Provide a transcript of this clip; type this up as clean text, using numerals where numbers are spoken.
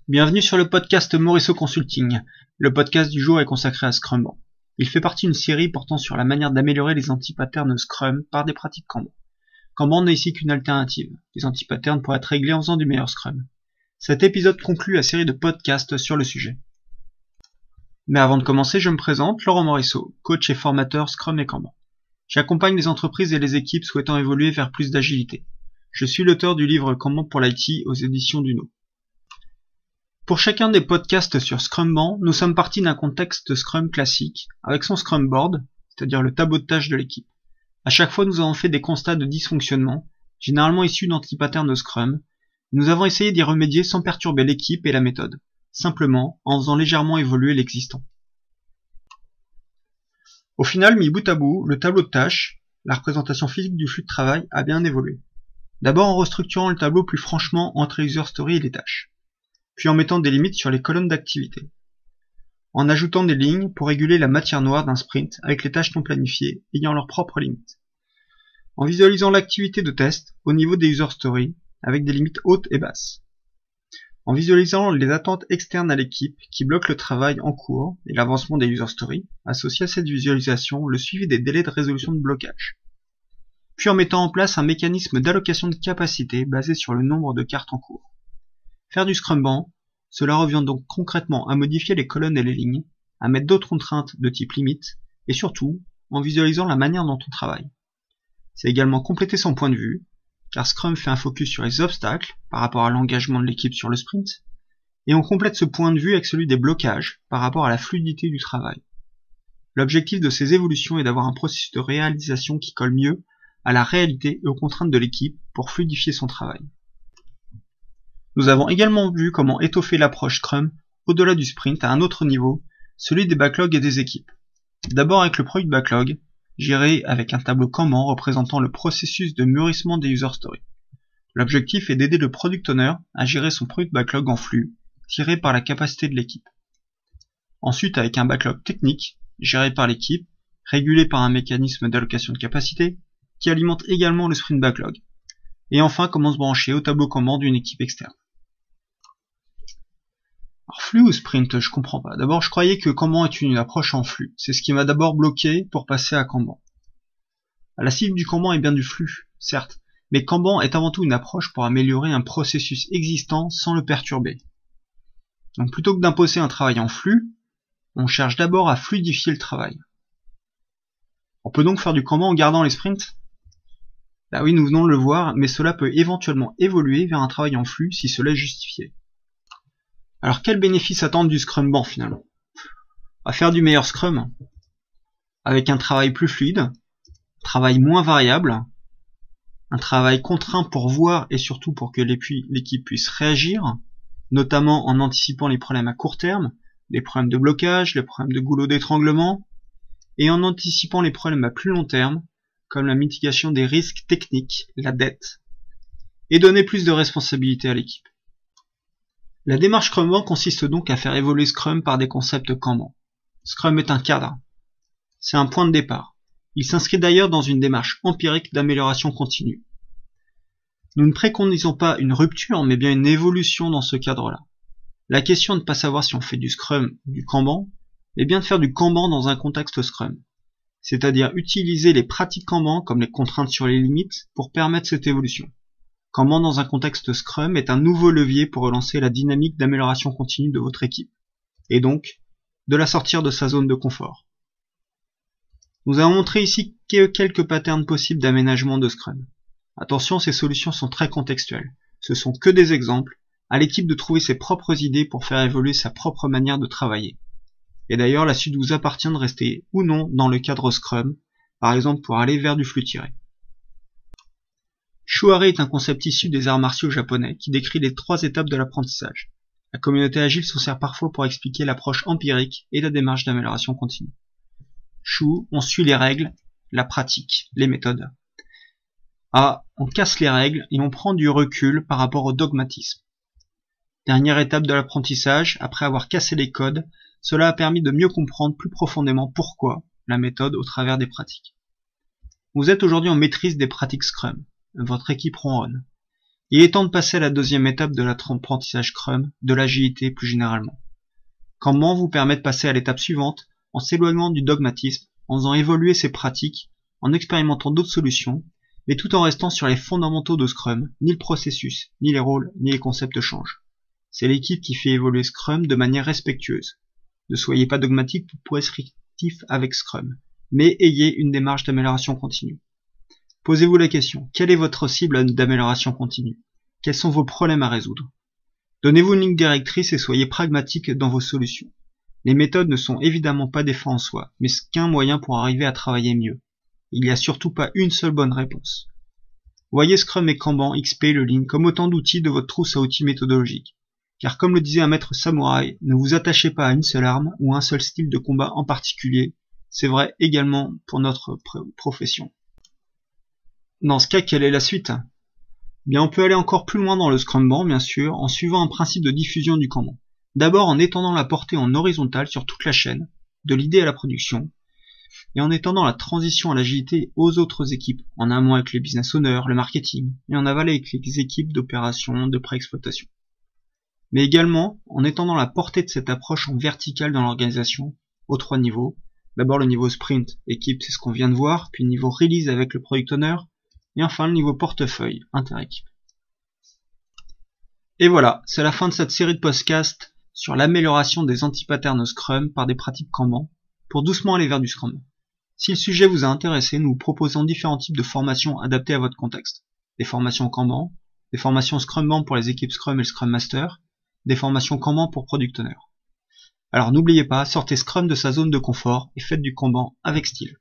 Bienvenue sur le podcast Morisseau Consulting. Le podcast du jour est consacré à Scrum. Il fait partie d'une série portant sur la manière d'améliorer les anti-patterns Scrum par des pratiques Kanban. Kanban n'est ici qu'une alternative. Les anti-patterns pourraient être réglés en faisant du meilleur Scrum. Cet épisode conclut la série de podcasts sur le sujet. Mais avant de commencer, je me présente, Laurent Morisseau, coach et formateur Scrum et Kanban. J'accompagne les entreprises et les équipes souhaitant évoluer vers plus d'agilité. Je suis l'auteur du livre Kanban pour l'IT aux éditions Duno. Pour chacun des podcasts sur Scrumban, nous sommes partis d'un contexte Scrum classique, avec son Scrum Board, c'est-à-dire le tableau de tâches de l'équipe. À chaque fois, nous avons fait des constats de dysfonctionnement, généralement issus d'anti-patterns de Scrum. Nous avons essayé d'y remédier sans perturber l'équipe et la méthode, simplement en faisant légèrement évoluer l'existant. Au final, mis bout à bout, le tableau de tâches, la représentation physique du flux de travail, a bien évolué. D'abord en restructurant le tableau plus franchement entre les user stories et les tâches, puis en mettant des limites sur les colonnes d'activité, en ajoutant des lignes pour réguler la matière noire d'un sprint avec les tâches non planifiées ayant leurs propres limites, en visualisant l'activité de test au niveau des user stories avec des limites hautes et basses, en visualisant les attentes externes à l'équipe qui bloquent le travail en cours et l'avancement des user stories, associé à cette visualisation le suivi des délais de résolution de blocage, puis en mettant en place un mécanisme d'allocation de capacité basé sur le nombre de cartes en cours. Faire du Scrumban, cela revient donc concrètement à modifier les colonnes et les lignes, à mettre d'autres contraintes de type limite, et surtout, en visualisant la manière dont on travaille. C'est également compléter son point de vue, car Scrum fait un focus sur les obstacles par rapport à l'engagement de l'équipe sur le sprint, et on complète ce point de vue avec celui des blocages par rapport à la fluidité du travail. L'objectif de ces évolutions est d'avoir un processus de réalisation qui colle mieux à la réalité et aux contraintes de l'équipe pour fluidifier son travail. Nous avons également vu comment étoffer l'approche Scrum au-delà du sprint à un autre niveau, celui des backlogs et des équipes. D'abord avec le product backlog, géré avec un tableau Kanban représentant le processus de mûrissement des user stories. L'objectif est d'aider le product owner à gérer son product backlog en flux, tiré par la capacité de l'équipe. Ensuite avec un backlog technique, géré par l'équipe, régulé par un mécanisme d'allocation de capacité, qui alimente également le sprint backlog. Et enfin comment se brancher au tableau Kanban d'une équipe externe. Alors flux ou sprint, je comprends pas. D'abord je croyais que Kanban est une approche en flux. C'est ce qui m'a d'abord bloqué pour passer à Kanban. La cible du Kanban est bien du flux, certes, mais Kanban est avant tout une approche pour améliorer un processus existant sans le perturber. Donc plutôt que d'imposer un travail en flux, on cherche d'abord à fluidifier le travail. On peut donc faire du Kanban en gardant les sprints ? Bah oui, nous venons de le voir, mais cela peut éventuellement évoluer vers un travail en flux si cela est justifié. Alors quel bénéfice attendre du Scrumban finalement ? À faire du meilleur Scrum, avec un travail plus fluide, un travail moins variable, un travail contraint pour voir et surtout pour que l'équipe puisse réagir, notamment en anticipant les problèmes à court terme, les problèmes de blocage, les problèmes de goulot d'étranglement, et en anticipant les problèmes à plus long terme, comme la mitigation des risques techniques, la dette, et donner plus de responsabilité à l'équipe. La démarche Scrumban consiste donc à faire évoluer Scrum par des concepts Kanban. Scrum est un cadre. C'est un point de départ. Il s'inscrit d'ailleurs dans une démarche empirique d'amélioration continue. Nous ne préconisons pas une rupture, mais bien une évolution dans ce cadre-là. La question de ne pas savoir si on fait du Scrum ou du Kanban, est bien de faire du Kanban dans un contexte Scrum. C'est-à-dire utiliser les pratiques Kanban comme les contraintes sur les limites pour permettre cette évolution. Kanban dans un contexte Scrum est un nouveau levier pour relancer la dynamique d'amélioration continue de votre équipe, et donc de la sortir de sa zone de confort. Nous avons montré ici quelques patterns possibles d'aménagement de Scrum. Attention, ces solutions sont très contextuelles, ce sont que des exemples, à l'équipe de trouver ses propres idées pour faire évoluer sa propre manière de travailler. Et d'ailleurs, la suite vous appartient de rester ou non dans le cadre Scrum, par exemple pour aller vers du flux tiré. Shuhare est un concept issu des arts martiaux japonais qui décrit les 3 étapes de l'apprentissage. La communauté agile s'en sert parfois pour expliquer l'approche empirique et la démarche d'amélioration continue. Shu, on suit les règles, la pratique, les méthodes. A, on casse les règles et on prend du recul par rapport au dogmatisme. Dernière étape de l'apprentissage, après avoir cassé les codes, cela a permis de mieux comprendre plus profondément pourquoi la méthode au travers des pratiques. Vous êtes aujourd'hui en maîtrise des pratiques Scrum. Votre équipe ronronne. Il est temps de passer à la deuxième étape de l'apprentissage Scrum, de l'agilité plus généralement. Kanban vous permet de passer à l'étape suivante en s'éloignant du dogmatisme, en faisant évoluer ses pratiques, en expérimentant d'autres solutions, mais tout en restant sur les fondamentaux de Scrum. Ni le processus, ni les rôles, ni les concepts changent. C'est l'équipe qui fait évoluer Scrum de manière respectueuse. Ne soyez pas dogmatique ou prescriptif avec Scrum, mais ayez une démarche d'amélioration continue. Posez-vous la question, quelle est votre cible d'amélioration continue? Quels sont vos problèmes à résoudre? Donnez-vous une ligne directrice et soyez pragmatique dans vos solutions. Les méthodes ne sont évidemment pas des fins en soi, mais qu'un moyen pour arriver à travailler mieux. Il n'y a surtout pas une seule bonne réponse. Voyez Scrum et Kanban, XP et le Lean comme autant d'outils de votre trousse à outils méthodologique. Car comme le disait un maître samouraï, ne vous attachez pas à une seule arme ou à un seul style de combat en particulier. C'est vrai également pour notre profession. Dans ce cas, quelle est la suite? Bien, on peut aller encore plus loin dans le Scrumban, bien sûr, en suivant un principe de diffusion du Kanban. D'abord en étendant la portée en horizontal sur toute la chaîne, de l'idée à la production, et en étendant la transition à l'agilité aux autres équipes, en amont avec les business owners, le marketing, et en aval avec les équipes d'opération, de pré-exploitation. Mais également en étendant la portée de cette approche en verticale dans l'organisation, aux 3 niveaux. D'abord le niveau sprint, équipe, c'est ce qu'on vient de voir, puis le niveau release avec le product owner, et enfin le niveau portefeuille, inter-équipe. Et voilà, c'est la fin de cette série de podcasts sur l'amélioration des anti-patterns Scrum par des pratiques Kanban, pour doucement aller vers du Scrum. Si le sujet vous a intéressé, nous vous proposons différents types de formations adaptées à votre contexte. Des formations Kanban, des formations Scrumban pour les équipes Scrum et le Scrum Master, des formations Kanban pour Product Owner. Alors n'oubliez pas, sortez Scrum de sa zone de confort et faites du Kanban avec style.